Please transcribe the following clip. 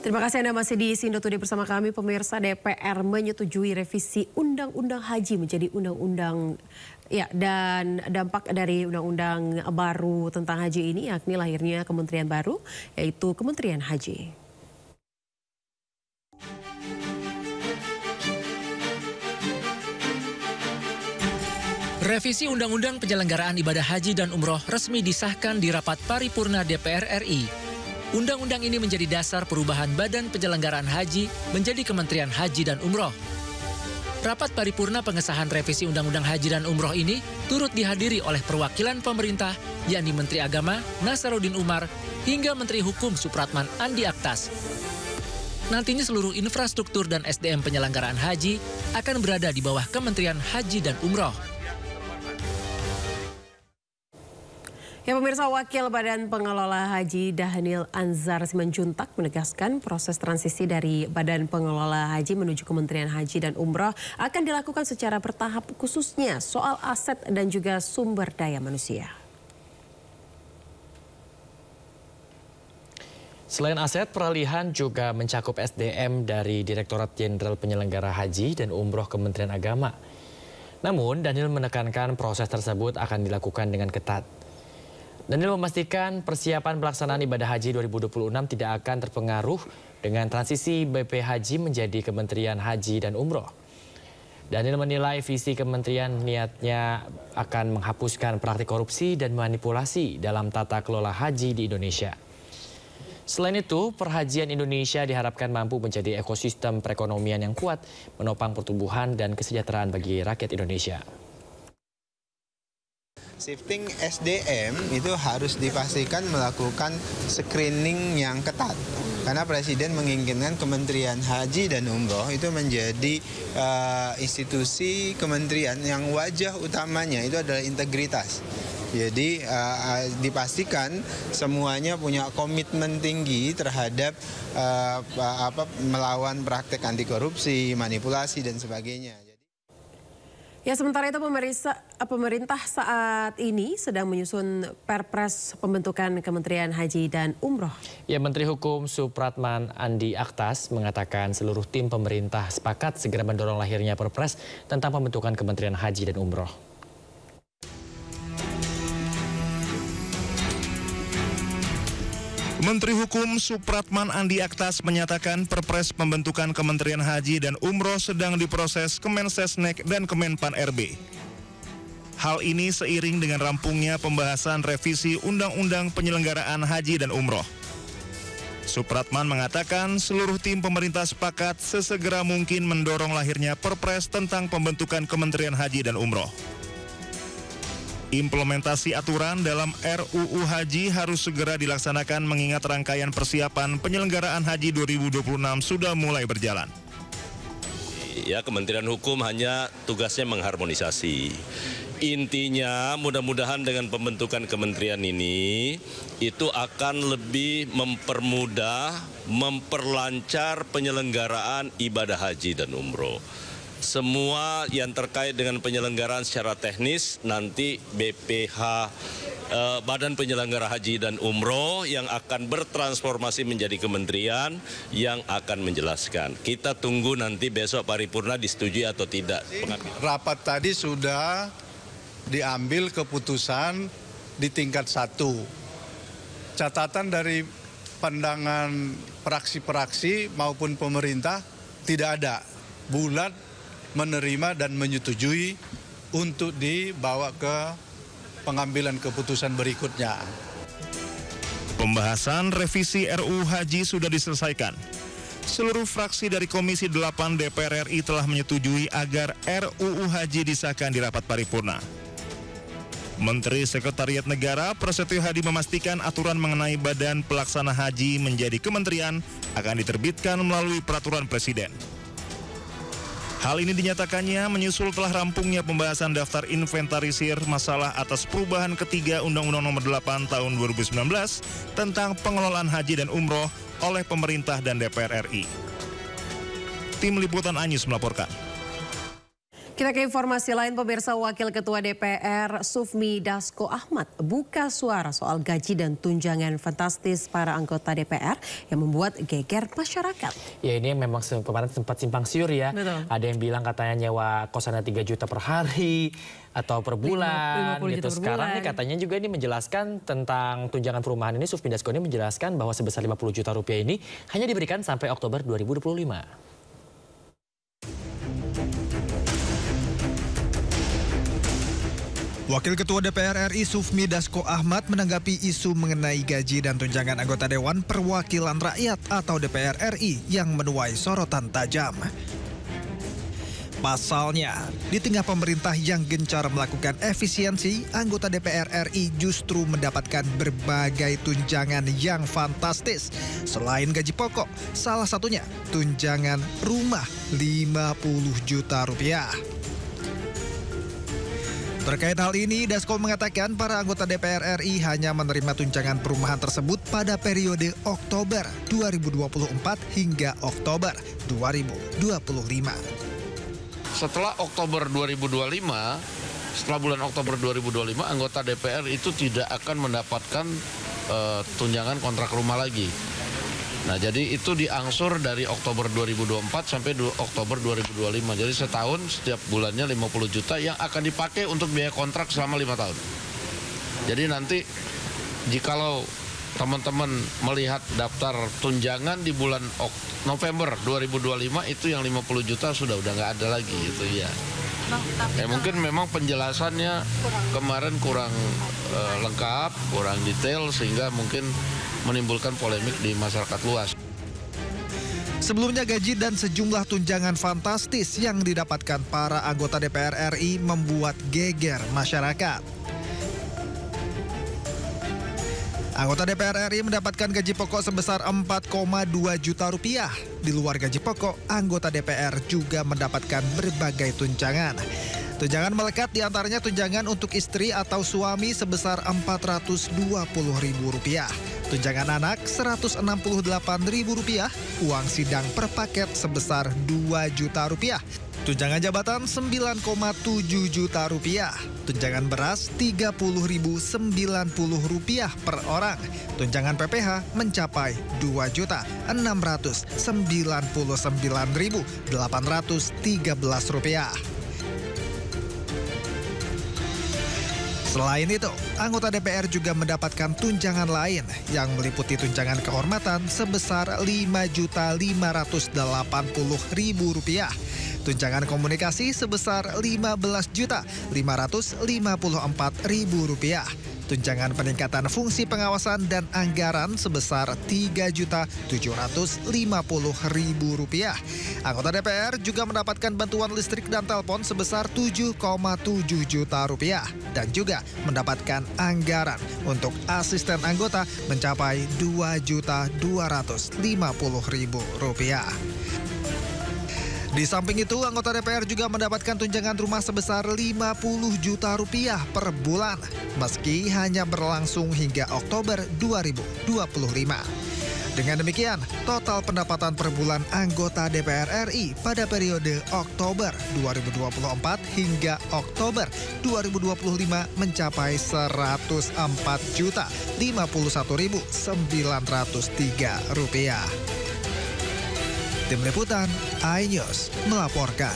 Terima kasih Anda masih di Sindo Today bersama kami. Pemirsa, DPR menyetujui revisi Undang-Undang Haji menjadi undang-undang dan dampak dari undang-undang baru tentang haji ini yakni lahirnya kementerian baru yaitu Kementerian Haji. Revisi Undang-Undang Penyelenggaraan Ibadah Haji dan Umroh resmi disahkan di rapat paripurna DPR RI. Undang-undang ini menjadi dasar perubahan Badan Penyelenggaraan Haji menjadi Kementerian Haji dan Umroh. Rapat paripurna pengesahan revisi Undang-Undang Haji dan Umroh ini turut dihadiri oleh perwakilan pemerintah, yakni Menteri Agama Nasaruddin Umar hingga Menteri Hukum Supratman Andi Aktas. Nantinya seluruh infrastruktur dan SDM penyelenggaraan haji akan berada di bawah Kementerian Haji dan Umroh. Ya pemirsa, Wakil Badan Pengelola Haji Dhanil Anzar Simanjuntak menegaskan proses transisi dari Badan Pengelola Haji menuju Kementerian Haji dan Umroh akan dilakukan secara bertahap khususnya soal aset dan juga sumber daya manusia. Selain aset, peralihan juga mencakup SDM dari Direktorat Jenderal Penyelenggara Haji dan Umroh Kementerian Agama. Namun, Dhanil menekankan proses tersebut akan dilakukan dengan ketat. Dhanil memastikan persiapan pelaksanaan ibadah haji 2026 tidak akan terpengaruh dengan transisi BP Haji menjadi Kementerian Haji dan Umroh. Dhanil menilai visi kementerian niatnya akan menghapuskan praktik korupsi dan manipulasi dalam tata kelola haji di Indonesia. Selain itu, perhajian Indonesia diharapkan mampu menjadi ekosistem perekonomian yang kuat, menopang pertumbuhan dan kesejahteraan bagi rakyat Indonesia. Shifting SDM itu harus dipastikan melakukan screening yang ketat. Karena Presiden menginginkan Kementerian Haji dan Umroh itu menjadi institusi kementerian yang wajah utamanya itu adalah integritas. Jadi dipastikan semuanya punya komitmen tinggi terhadap melawan praktek anti korupsi, manipulasi dan sebagainya. Ya, sementara itu pemerintah saat ini sedang menyusun Perpres pembentukan Kementerian Haji dan Umroh. Ya, Menteri Hukum Supratman Andi Aktas mengatakan seluruh tim pemerintah sepakat segera mendorong lahirnya Perpres tentang pembentukan Kementerian Haji dan Umroh. Menteri Hukum Supratman Andi Aktas menyatakan Perpres pembentukan Kementerian Haji dan Umroh sedang diproses Kemensesnek dan Kemenpan RB. Hal ini seiring dengan rampungnya pembahasan revisi Undang-Undang Penyelenggaraan Haji dan Umroh. Supratman mengatakan seluruh tim pemerintah sepakat sesegera mungkin mendorong lahirnya Perpres tentang pembentukan Kementerian Haji dan Umroh. Implementasi aturan dalam RUU Haji harus segera dilaksanakan mengingat rangkaian persiapan penyelenggaraan Haji 2026 sudah mulai berjalan. Ya, Kementerian Hukum hanya tugasnya mengharmonisasi. Intinya mudah-mudahan dengan pembentukan kementerian ini itu akan lebih mempermudah, memperlancar penyelenggaraan ibadah haji dan umroh. Semua yang terkait dengan penyelenggaraan secara teknis nanti BPH, Badan Penyelenggara Haji dan Umroh yang akan bertransformasi menjadi kementerian yang akan menjelaskan. Kita tunggu nanti besok paripurna disetujui atau tidak. Rapat tadi sudah diambil keputusan di tingkat 1. Catatan dari pandangan praksi-praksi maupun pemerintah tidak ada. Bulat menerima dan menyetujui untuk dibawa ke pengambilan keputusan berikutnya. Pembahasan revisi RUU Haji sudah diselesaikan. Seluruh fraksi dari Komisi 8 DPR RI telah menyetujui agar RUU Haji disahkan di rapat paripurna. Menteri Sekretariat Negara Prasetyo Hadi memastikan aturan mengenai Badan Pelaksana Haji menjadi kementerian akan diterbitkan melalui peraturan Presiden. Hal ini dinyatakannya menyusul telah rampungnya pembahasan daftar inventarisir masalah atas perubahan ketiga Undang-Undang Nomor 8 Tahun 2019 tentang pengelolaan haji dan umroh oleh pemerintah dan DPR RI. Tim Liputan Anyus melaporkan. Kita ke informasi lain, pemirsa. Wakil Ketua DPR Sufmi Dasko Ahmad buka suara soal gaji dan tunjangan fantastis para anggota DPR yang membuat geger masyarakat. Ya, ini memang kemarin sempat simpang siur ya. Betul. Ada yang bilang katanya nyewa kosannya 3 juta per hari atau per bulan. 50 gitu. juta per Sekarang bulan. nih katanya juga ini menjelaskan tentang tunjangan perumahan ini. Sufmi Dasko ini menjelaskan bahwa sebesar 50 juta rupiah ini hanya diberikan sampai Oktober 2025. Wakil Ketua DPR RI Sufmi Dasko Ahmad menanggapi isu mengenai gaji dan tunjangan anggota Dewan Perwakilan Rakyat atau DPR RI yang menuai sorotan tajam. Pasalnya, di tengah pemerintah yang gencar melakukan efisiensi, anggota DPR RI justru mendapatkan berbagai tunjangan yang fantastis. Selain gaji pokok, salah satunya tunjangan rumah 50 juta rupiah. Terkait hal ini, Dasko mengatakan para anggota DPR RI hanya menerima tunjangan perumahan tersebut pada periode Oktober 2024 hingga Oktober 2025. Setelah Oktober 2025, setelah bulan Oktober 2025, anggota DPR itu tidak akan mendapatkan tunjangan kontrak rumah lagi. Nah, jadi itu diangsur dari Oktober 2024 sampai Oktober 2025. Jadi setahun setiap bulannya 50 juta yang akan dipakai untuk biaya kontrak selama 5 tahun. Jadi nanti jikalau teman-teman melihat daftar tunjangan di bulan November 2025 itu yang 50 juta sudah nggak ada lagi itu ya. Ya mungkin memang penjelasannya kemarin kurang lengkap, kurang detail sehingga mungkin menimbulkan polemik di masyarakat luas. Sebelumnya gaji dan sejumlah tunjangan fantastis yang didapatkan para anggota DPR RI membuat geger masyarakat. Anggota DPR RI mendapatkan gaji pokok sebesar 4,2 juta rupiah. Di luar gaji pokok, anggota DPR juga mendapatkan berbagai tunjangan. Tunjangan melekat diantaranya tunjangan untuk istri atau suami sebesar Rp420.000. Tunjangan anak Rp168.000, uang sidang per paket sebesar Rp2 juta. Tunjangan jabatan Rp9,7 juta, tunjangan beras Rp30.090 per orang, tunjangan PPH mencapai Rp2.699.813. Selain itu, anggota DPR juga mendapatkan tunjangan lain yang meliputi tunjangan kehormatan sebesar Rp5.580.000, tunjangan komunikasi sebesar Rp15.554.000, tunjangan peningkatan fungsi pengawasan dan anggaran sebesar Rp3.750.000. Anggota DPR juga mendapatkan bantuan listrik dan telepon sebesar Rp7,7 juta dan juga mendapatkan anggaran untuk asisten anggota mencapai Rp2.250.000. Di samping itu, anggota DPR juga mendapatkan tunjangan rumah sebesar Rp50 juta per bulan, meski hanya berlangsung hingga Oktober 2025. Dengan demikian, total pendapatan per bulan anggota DPR RI pada periode Oktober 2024 hingga Oktober 2025 mencapai Rp104.051.903. Tim Liputan iNews melaporkan.